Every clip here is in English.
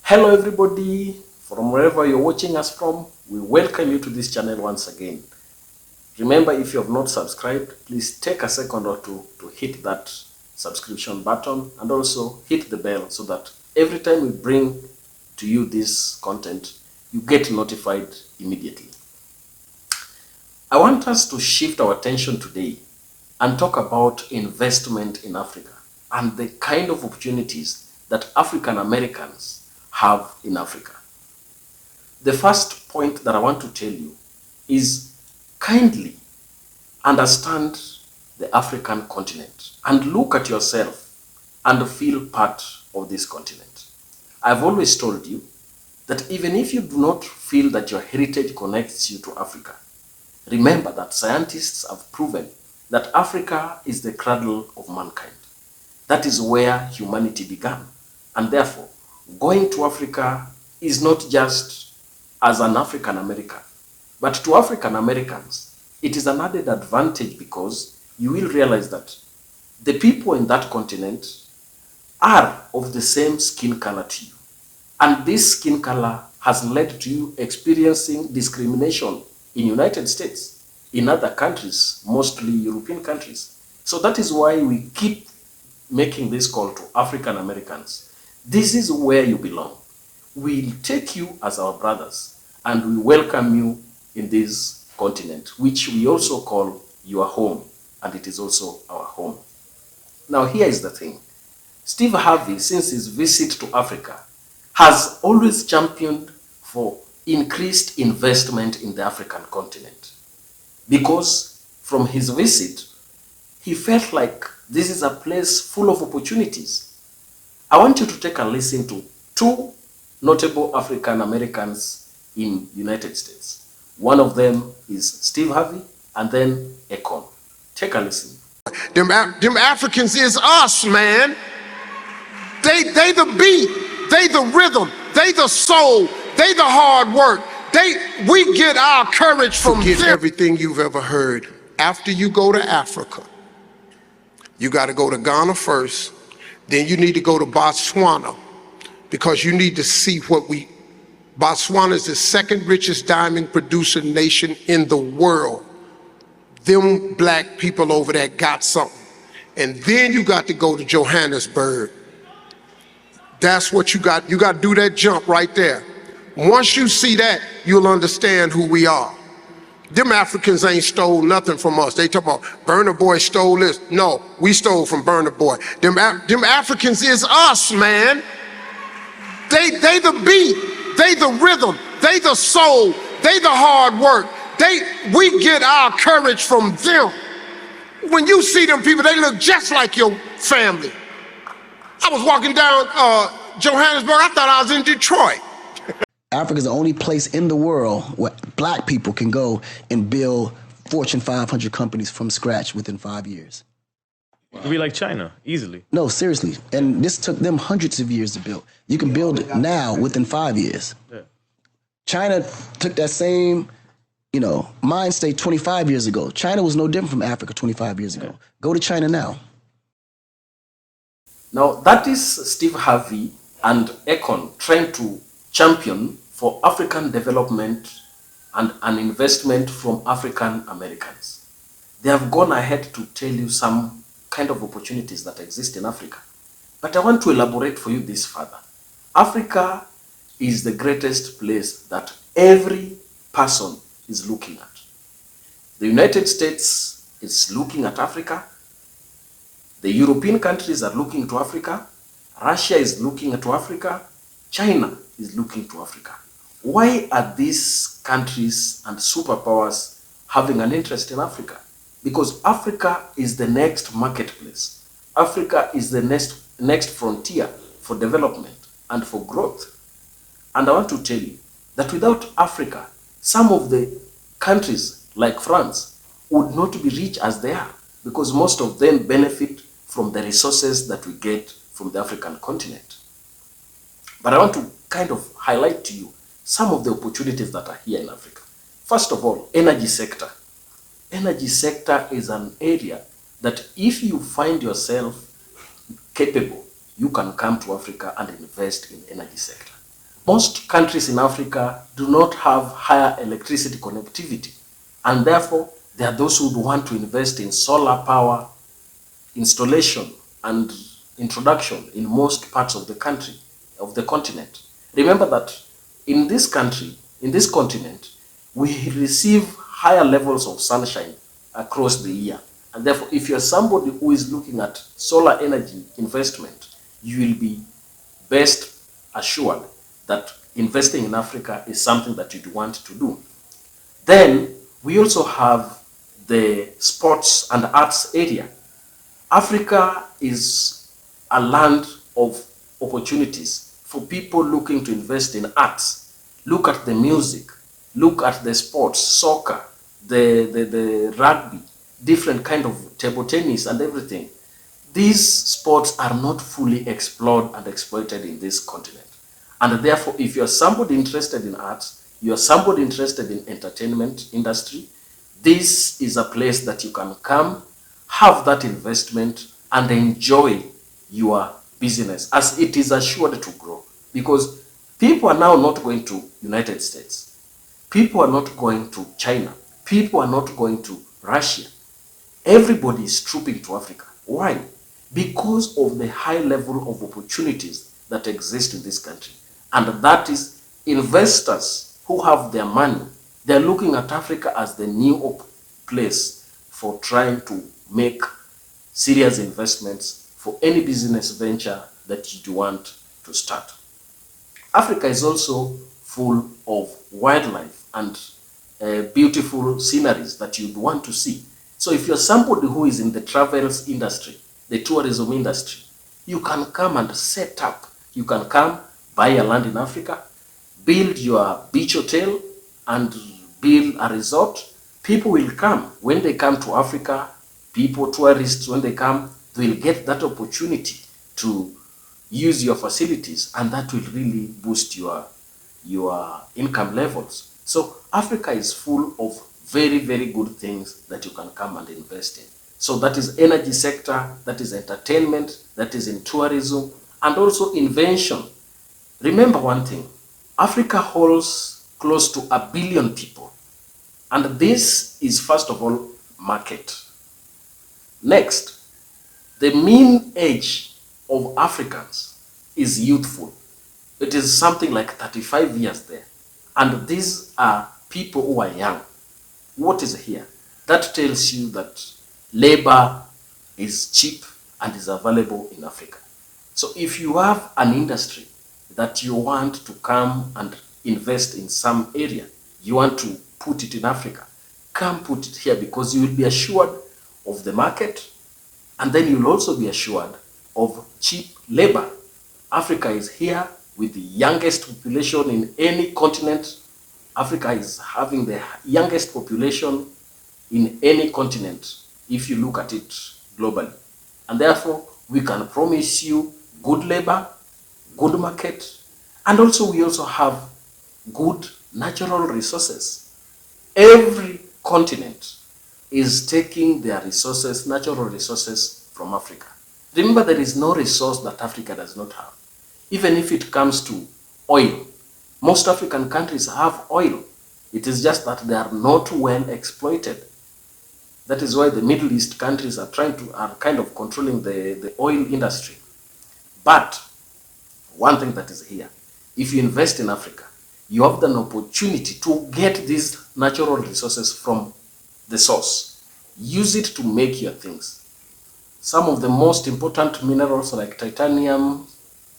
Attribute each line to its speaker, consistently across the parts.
Speaker 1: Hello everybody, from wherever you're watching us from, we welcome you to this channel once again. Remember, if you have not subscribed, please take a second or two to hit that subscription button and also hit the bell so that every time we bring to you this content, you get notified immediately. I want us to shift our attention today and talk about investment in Africa and the kind of opportunities that African Americans have in Africa. The first point that I want to tell you is kindly understand the African continent and look at yourself and feel part of this continent. I've always told you that even if you do not feel that your heritage connects you to Africa, remember that scientists have proven that Africa is the cradle of mankind. That is where humanity began, and therefore going to Africa is not just as an African American, but to African Americans, it is an added advantage because you will realize that the people in that continent are of the same skin color to you. And this skin color has led to you experiencing discrimination in United States, in other countries, mostly European countries. So that is why we keep making this call to African Americans. This is where you belong. We'll take you as our brothers and we welcome you in this continent, which we also call your home, and it is also our home. Now, here is the thing. Steve Harvey, since his visit to Africa, has always championed for increased investment in the African continent. Because from his visit, he felt like this is a place full of opportunities. I want you to take a listen to two notable African Americans in United States. One of them is Steve Harvey and then Akon. Take a listen.
Speaker 2: Them Africans is us, man. They the beat, they the rhythm, they the soul, they the hard work. We get our courage from them. Forget everything you've ever heard. After you go to Africa, you got to go to Ghana first. Then you need to go to Botswana because you need to see Botswana is the second richest diamond producer nation in the world. Them black people over there got something. And then you got to go to Johannesburg. That's what you got. You got to do that jump right there. Once you see that, you'll understand who we are. Them Africans ain't stole nothing from us. They talk about Burna Boy stole this. No, we stole from Burna Boy. Them Africans is us, man. They the beat, they the rhythm, they the soul, they the hard work. We get our courage from them. When you see them people, they look just like your family. I was walking down Johannesburg, I thought I was in Detroit.
Speaker 3: Africa is the only place in the world where black people can go and build Fortune 500 companies from scratch within 5 years.
Speaker 4: It could be like China, easily.
Speaker 3: No, seriously. And this took them hundreds of years to build. You can build it now within 5 years. Yeah. China took that same, mind state 25 years ago. China was no different from Africa 25 years ago. Go to China now.
Speaker 1: Now, that is Steve Harvey and Akon trying to champion for African development and an investment from African Americans. They have gone ahead to tell you some kind of opportunities that exist in Africa. But I want to elaborate for you this further. Africa is the greatest place that every person is looking at. The United States is looking at Africa. The European countries are looking to Africa. Russia is looking to Africa. China is looking to Africa. Why are these countries and superpowers having an interest in Africa? Because Africa is the next marketplace. Africa is the next frontier for development and for growth. And I want to tell you that without Africa, some of the countries like France would not be rich as they are because most of them benefit from the resources that we get from the African continent. But I want to kind of highlight to you some of the opportunities that are here in Africa. First of all, energy sector. Energy sector is an area that if you find yourself capable, you can come to Africa and invest in energy sector. Most countries in Africa do not have higher electricity connectivity, and therefore there are those who would want to invest in solar power installation and introduction in most parts of the country, of the continent. Remember that in this country, in this continent, we receive higher levels of sunshine across the year. And therefore, if you're somebody who is looking at solar energy investment, you will be best assured that investing in Africa is something that you'd want to do. Then we also have the sports and arts area. Africa is a land of opportunities for people looking to invest in arts. Look at the music, look at the sports, soccer, the rugby, different kind of table tennis and everything. These sports are not fully explored and exploited in this continent. And therefore, if you're somebody interested in arts, you're somebody interested in entertainment industry, this is a place that you can come, have that investment, and enjoy your business as it is assured to grow. Because people are now not going to United States. People are not going to China. People are not going to Russia. Everybody is trooping to Africa. Why? Because of the high level of opportunities that exist in this country. And that is investors who have their money. They're looking at Africa as the new place for trying to make serious investments for any business venture that you want to start. Africa is also full of wildlife and beautiful sceneries that you'd want to see. So if you're somebody who is in the travels industry, the tourism industry, you can come and set up. You can come, buy a land in Africa, build your beach hotel and build a resort. People will come. When they come to Africa, people, tourists, when they come, they will get that opportunity to use your facilities, and that will really boost your income levels. So Africa is full of very, very good things that you can come and invest in. So that is energy sector, that is entertainment, that is in tourism, and also invention. Remember one thing, Africa holds close to 1 billion people. And this is, first of all, market. Next, the mean age of Africans is youthful. It is something like 35 years there. And these are people who are young. What is here? That tells you that labor is cheap and is available in Africa. So if you have an industry that you want to come and invest in some area, you want to put it in Africa, come put it here, because you will be assured of the market, and then you'll also be assured of cheap labor. Africa is here with the youngest population in any continent. Africa is having the youngest population in any continent if you look at it globally. And therefore, we can promise you good labor, good market, and also we also have good natural resources. Every continent is taking their resources, natural resources, from Africa. Remember, there is no resource that Africa does not have. Even if it comes to oil, most African countries have oil. It is just that they are not well exploited. That is why the Middle East countries are kind of controlling the oil industry. But one thing that is here, if you invest in Africa, you have an opportunity to get these natural resources from the source. Use it to make your things. Some of the most important minerals like titanium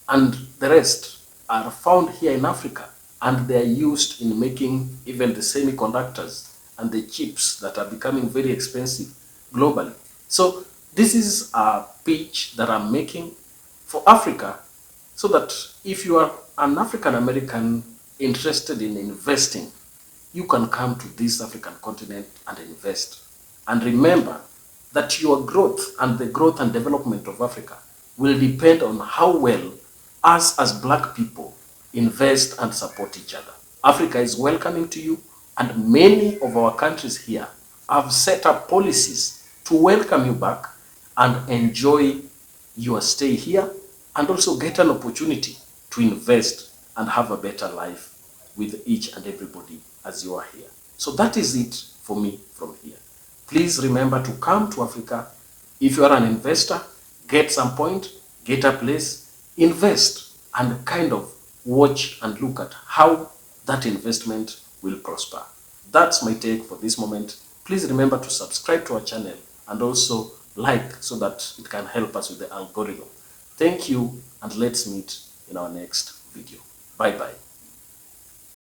Speaker 1: and the rest are found here in Africa, and they are used in making even the semiconductors and the chips that are becoming very expensive globally. So this is a pitch that I'm making for Africa, so that if you are an African American interested in investing, you can come to this African continent and invest. And remember that your growth and the growth and development of Africa will depend on how well us as Black people invest and support each other. Africa is welcoming to you, and many of our countries here have set up policies to welcome you back and enjoy your stay here, and also get an opportunity to invest and have a better life with each and everybody as you are here. So that is it for me from here. Please remember to come to Africa. If you are an investor, get some point, get a place, invest, and kind of watch and look at how that investment will prosper. That's my take for this moment. Please remember to subscribe to our channel and also like so that it can help us with the algorithm. Thank you, and let's meet in our next video. Bye-bye.